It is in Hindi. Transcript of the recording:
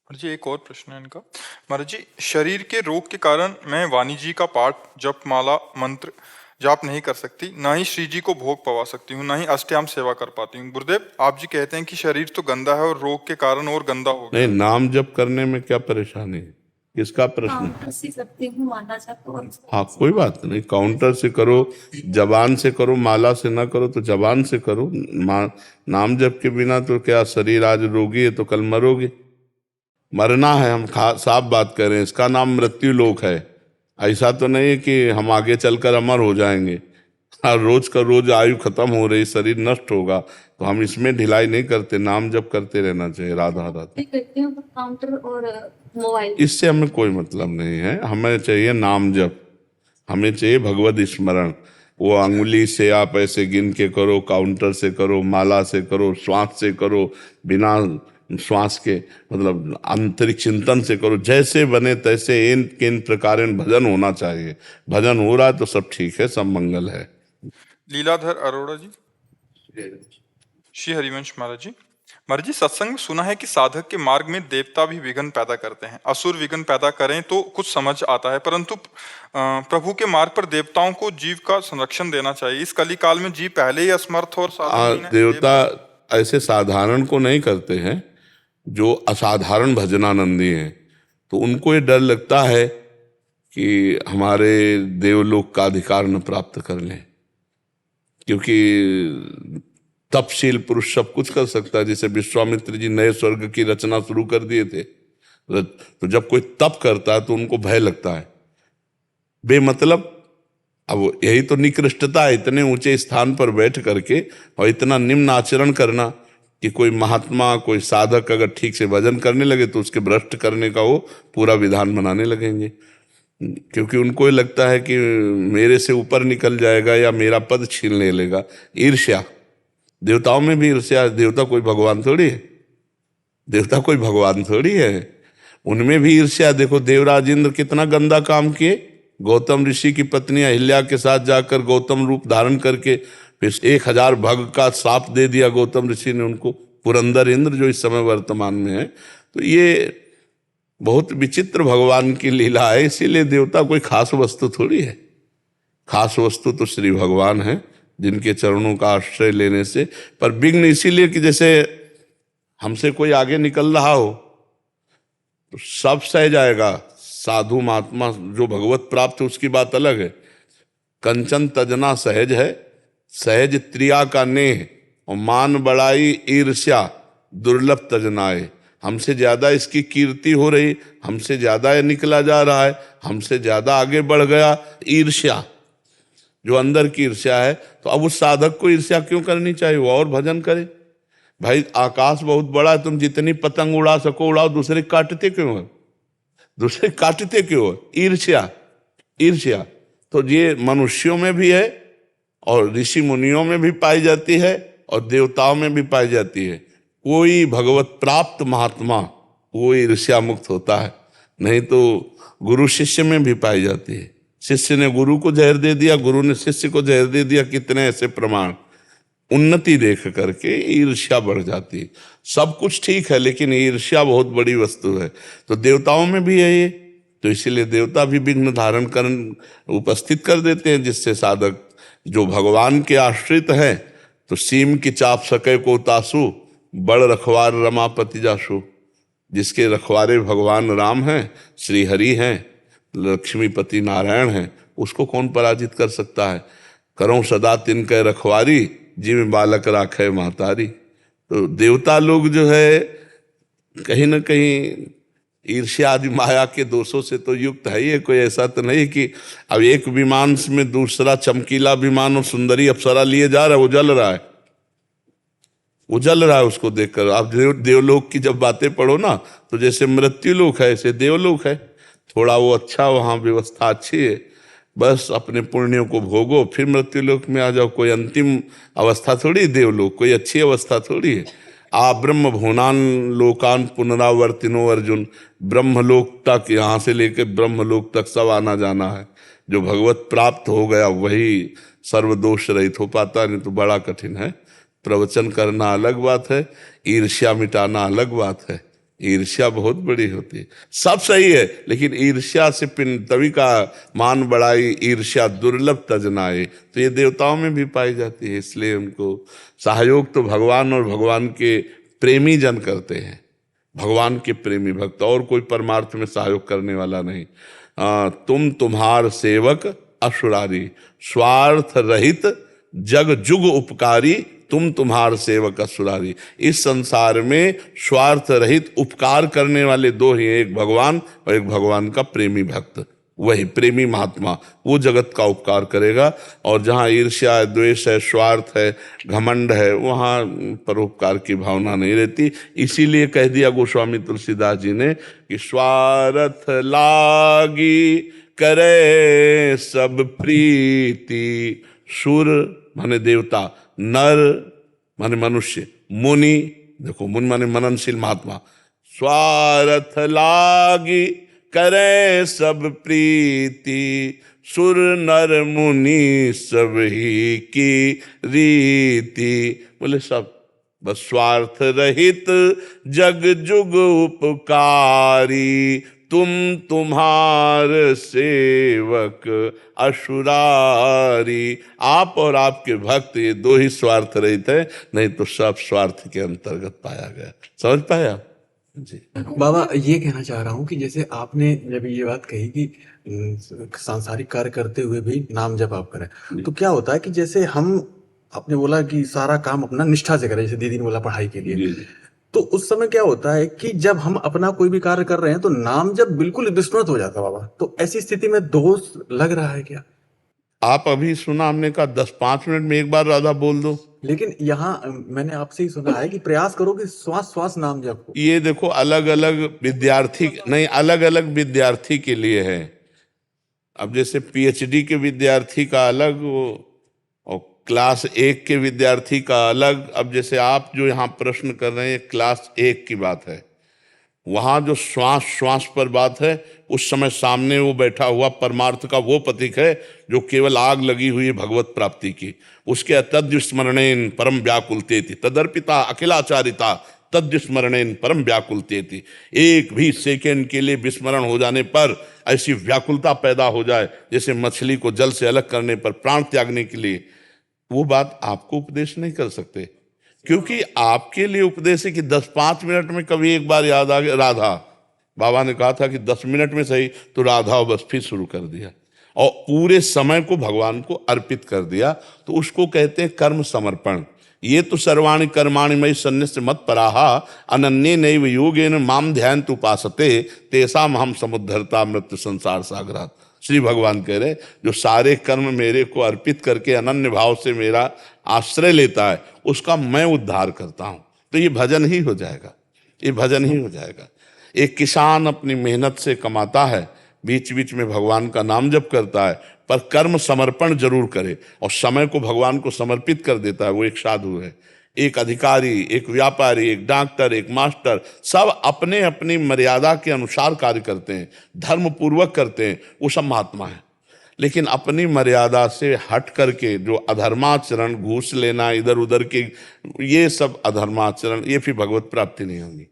महाराज जी एक और प्रश्न है इनका। महाराज जी, शरीर के रोग के कारण मैं वाणी जी का पाठ जप माला मंत्र जाप नहीं कर सकती, ना ही श्री जी को भोग पवा सकती हूँ, ना ही अष्टयाम सेवा कर पाती हूँ। गुरुदेव, आप जी कहते हैं कि शरीर तो गंदा है और रोग के कारण और गंदा हो नहीं, गया। नाम जप करने में क्या परेशानी है? किसका प्रश्न? हाँ, कोई बात नहीं, काउंटर से करो, जबान से करो, माला से ना करो तो जबान से करो। नाम जप के बिना तो क्या, शरीर आज रोगी है तो कल मरोगे। मरना है, हम साफ बात कर रहे हैं, इसका नाम मृत्यु लोक है। ऐसा तो नहीं है कि हम आगे चलकर अमर हो जाएंगे। हाँ, रोज का रोज आयु खत्म हो रही, शरीर नष्ट होगा, तो हम इसमें ढिलाई नहीं करते, नाम जप करते रहना चाहिए। राधा राधा। काउंटर और मोबाइल, इससे हमें कोई मतलब नहीं है, हमें चाहिए नाम जप, हमें चाहिए भगवत स्मरण। वो अंगुली से आप ऐसे गिन के करो, काउंटर से करो, माला से करो, श्वास से करो, बिना श्वास के मतलब आंतरिक चिंतन से करो, जैसे बने तैसे इन किन प्रकार भजन होना चाहिए। भजन हो रहा है तो सब ठीक है, सब मंगल है। लीलाधर अरोड़ा जी। श्री हरिवंश महाराज जी। महाराज जी, सत्संग में सुना है कि साधक के मार्ग में देवता भी विघ्न पैदा करते हैं। असुर विघ्न पैदा करें तो कुछ समझ आता है, परंतु प्रभु के मार्ग पर देवताओं को जीव का संरक्षण देना चाहिए। इस कली काल में जीव पहले ही असमर्थ और साधनहीन है। देवता ऐसे साधारण को नहीं करते हैं, जो असाधारण भजनानंदी हैं, तो उनको ये डर लगता है कि हमारे देवलोक का अधिकार न प्राप्त कर लें, क्योंकि तपशील पुरुष सब कुछ कर सकता है। जैसे विश्वामित्र जी नए स्वर्ग की रचना शुरू कर दिए थे, तो जब कोई तप करता है तो उनको भय लगता है बेमतलब। अब यही तो निकृष्टता है, इतने ऊंचे स्थान पर बैठ करके और इतना निम्न आचरण करना कि कोई महात्मा, कोई साधक अगर ठीक से भजन करने लगे तो उसके भ्रष्ट करने का वो पूरा विधान बनाने लगेंगे, क्योंकि उनको ये लगता है कि मेरे से ऊपर निकल जाएगा या मेरा पद छीन ले लेगा। ईर्ष्या, देवताओं में भी ईर्ष्या। देवता कोई भगवान थोड़ी है, देवता कोई भगवान थोड़ी है, उनमें भी ईर्ष्या। देखो देवराज इंद्र कितना गंदा काम किए, गौतम ऋषि की पत्नी अहिल्या के साथ जाकर गौतम रूप धारण करके फिर 1000 भग का श्राप दे दिया गौतम ऋषि ने उनको, पुरंदर इंद्र जो इस समय वर्तमान में है। तो ये बहुत विचित्र भगवान की लीला है, इसीलिए देवता कोई खास वस्तु थोड़ी है। खास वस्तु तो श्री भगवान है, जिनके चरणों का आश्रय लेने से। पर विघ्न इसीलिए कि जैसे हमसे कोई आगे निकल रहा हो तो सब सह जाएगा। साधु महात्मा जो भगवत प्राप्त है उसकी बात अलग है। कंचन तजना सहज है, सहज त्रिया का नेह, और मान बड़ाई ईर्ष्या दुर्लभ तजनाए। हमसे ज्यादा इसकी कीर्ति हो रही, हमसे ज्यादा ये निकला जा रहा है, हमसे ज्यादा आगे बढ़ गया, ईर्ष्या, जो अंदर की ईर्ष्या है। तो अब उस साधक को ईर्ष्या क्यों करनी चाहिए? वो और भजन करे। भाई आकाश बहुत बड़ा है, तुम जितनी पतंग उड़ा सको उड़ाओ, दूसरे काटते क्यों हो? दूसरे काटते क्यों हो? ईर्ष्या, ईर्ष्या। तो ये मनुष्यों में भी है और ऋषि मुनियों में भी पाई जाती है और देवताओं में भी पाई जाती है। कोई भगवत प्राप्त महात्मा वो ईर्ष्या मुक्त होता है, नहीं तो गुरु शिष्य में भी पाई जाती है। शिष्य ने गुरु को जहर दे दिया, गुरु ने शिष्य को जहर दे दिया, कितने ऐसे प्रमाण। उन्नति देख करके ईर्ष्या बढ़ जाती है। सब कुछ ठीक है, लेकिन ईर्ष्या बहुत बड़ी वस्तु है। तो देवताओं में भी है ये, तो इसीलिए देवता भी विघ्न धारण कर उपस्थित कर देते हैं, जिससे साधक जो भगवान के आश्रित है तो सीम की चाप सके को तासु, बड़ रखवार रमापति जासु। जिसके रखवारे भगवान राम हैं, श्री हरि हैं, लक्ष्मीपति नारायण हैं, उसको कौन पराजित कर सकता है? करो सदा तिनके रखवारी, जिव बालक राखे महतारी। तो देवता लोग जो है कहीं ना कहीं ईर्ष्या आदि माया के दोषों से तो युक्त है। ये कोई ऐसा तो नहीं कि अब एक विमान में दूसरा चमकीला विमान और सुंदरी अप्सरा लिए जा रहा है, वो जल रहा है, वो जल रहा है। उसको देखकर आप देवलोक की जब बातें पढ़ो ना, तो जैसे मृत्यु लोक है ऐसे देवलोक है। थोड़ा वो अच्छा, वहाँ व्यवस्था अच्छी है, बस अपने पुण्यों को भोगो फिर मृत्यु लोक में आ जाओ। कोई अंतिम अवस्था थोड़ी देवलोक, कोई अच्छी अवस्था थोड़ी है। आ ब्रह्म भुवनान लोकान पुनरावर्तिनो अर्जुन। ब्रह्मलोक तक, यहाँ से लेकर ब्रह्मलोक तक सब आना जाना है। जो भगवत प्राप्त हो गया वही सर्वदोष रहित हो पाता, नहीं तो बड़ा कठिन है। प्रवचन करना अलग बात है, ईर्ष्या मिटाना अलग बात है। ईर्ष्या बहुत बड़ी होती है। सब सही है, लेकिन ईर्ष्या से तभी का मान बढ़ाई, ईर्ष्या दुर्लभ तजनाए, तो ये देवताओं में भी पाई जाती है। इसलिए उनको सहयोग तो भगवान और भगवान के प्रेमी जन करते हैं, भगवान के प्रेमी भक्त, और कोई परमार्थ में सहयोग करने वाला नहीं। तुम तुम्हार सेवक असुरारी, स्वार्थ रहित जग जुग उपकारी, तुम तुम्हार सेवक असुरारी। इस संसार में स्वार्थ रहित उपकार करने वाले दो ही, एक भगवान और एक भगवान का प्रेमी भक्त। वही प्रेमी महात्मा, वो जगत का उपकार करेगा। और जहाँ ईर्ष्या है, द्वेष है, स्वार्थ है, घमंड है, वहाँ परोपकार की भावना नहीं रहती। इसीलिए कह दिया गोस्वामी तुलसीदास जी ने कि स्वार्थ लागी करे सब प्रीति, सुर माने देवता, नर माने मनुष्य, मुनि देखो मुनि माने मननशील महात्मा, स्वार्थ लागी करे सब प्रीति, सुर नर मुनि सब ही की रीति। बोले सब, बस स्वार्थ रहित जग जुग उपकारी, तुम तुम्हार सेवक असुरारी। आप और आपके भक्त ये दो ही स्वार्थ रहित है, नहीं तो सब स्वार्थ के अंतर्गत पाया गया। समझ पाया जी? बाबा ये कहना चाह रहा हूँ कि जैसे आपने जब ये बात कही कि सांसारिक कार्य करते हुए भी नाम जप आप करें, तो क्या होता है कि जैसे हम, आपने बोला कि सारा काम अपना निष्ठा से करें, जैसे दीदी ने बोला पढ़ाई के लिए, तो उस समय क्या होता है कि जब हम अपना कोई भी कार्य कर रहे हैं तो नाम जब बिल्कुल विस्मृत हो जाता है बाबा, तो ऐसी स्थिति में दोष लग रहा है क्या? आप अभी सुना, हमने कहा 10-5 मिनट में एक बार राधा बोल दो, लेकिन यहाँ मैंने आपसे ही सुना है कि प्रयास करो कि श्वास श्वास नाम जप हो। ये देखो अलग अलग विद्यार्थी, नहीं अलग अलग विद्यार्थी के लिए है। अब जैसे पीएचडी के विद्यार्थी का अलग, वो और क्लास 1 के विद्यार्थी का अलग। अब जैसे आप जो यहाँ प्रश्न कर रहे हैं क्लास 1 की बात है, वहाँ जो श्वास श्वास पर बात है, उस समय सामने वो बैठा हुआ परमार्थ का वो प्रतीक है जो केवल आग लगी हुई है भगवत प्राप्ति की। उसके तद्य स्मरणेन परम व्याकुलतेति, तदर्पिता अखिलाचारिता तद्य स्मरणेन परम व्याकुलतेति। एक भी सेकेंड के लिए विस्मरण हो जाने पर ऐसी व्याकुलता पैदा हो जाए जैसे मछली को जल से अलग करने पर प्राण त्यागने के लिए। वो बात आपको उपदेश नहीं कर सकते, क्योंकि आपके लिए उपदेश है कि 10-5 मिनट में कभी एक बार याद आ गया राधा। बाबा ने कहा था कि 10 मिनट में सही, तो राधा बस फिर शुरू कर दिया और पूरे समय को भगवान को अर्पित कर दिया। तो उसको कहते हैं कर्म समर्पण। ये तो सर्वाणि कर्माणि मयि सन्न्यस्य मत्पराः अनन्ये नैव योगेन माम ध्यायन्तु उपासते तेषाम् अहं समुद्धरता मृत्यु संसार सागरात्। श्री भगवान कह रहे, जो सारे कर्म मेरे को अर्पित करके अनन्य भाव से मेरा आश्रय लेता है, उसका मैं उद्धार करता हूं। तो ये भजन ही हो जाएगा, ये भजन ही हो जाएगा। एक किसान अपनी मेहनत से कमाता है, बीच बीच में भगवान का नाम जप करता है, पर कर्म समर्पण जरूर करे और समय को भगवान को समर्पित कर देता है, वो एक साधु है। एक अधिकारी, एक व्यापारी, एक डॉक्टर, एक मास्टर, सब अपने अपनी मर्यादा के अनुसार कार्य करते हैं, धर्म पूर्वक करते हैं, वो सब महात्मा है। लेकिन अपनी मर्यादा से हट करके जो अधर्माचरण, घूस लेना, इधर उधर के, ये सब अधर्माचरण, ये फिर भगवत प्राप्ति नहीं होगी।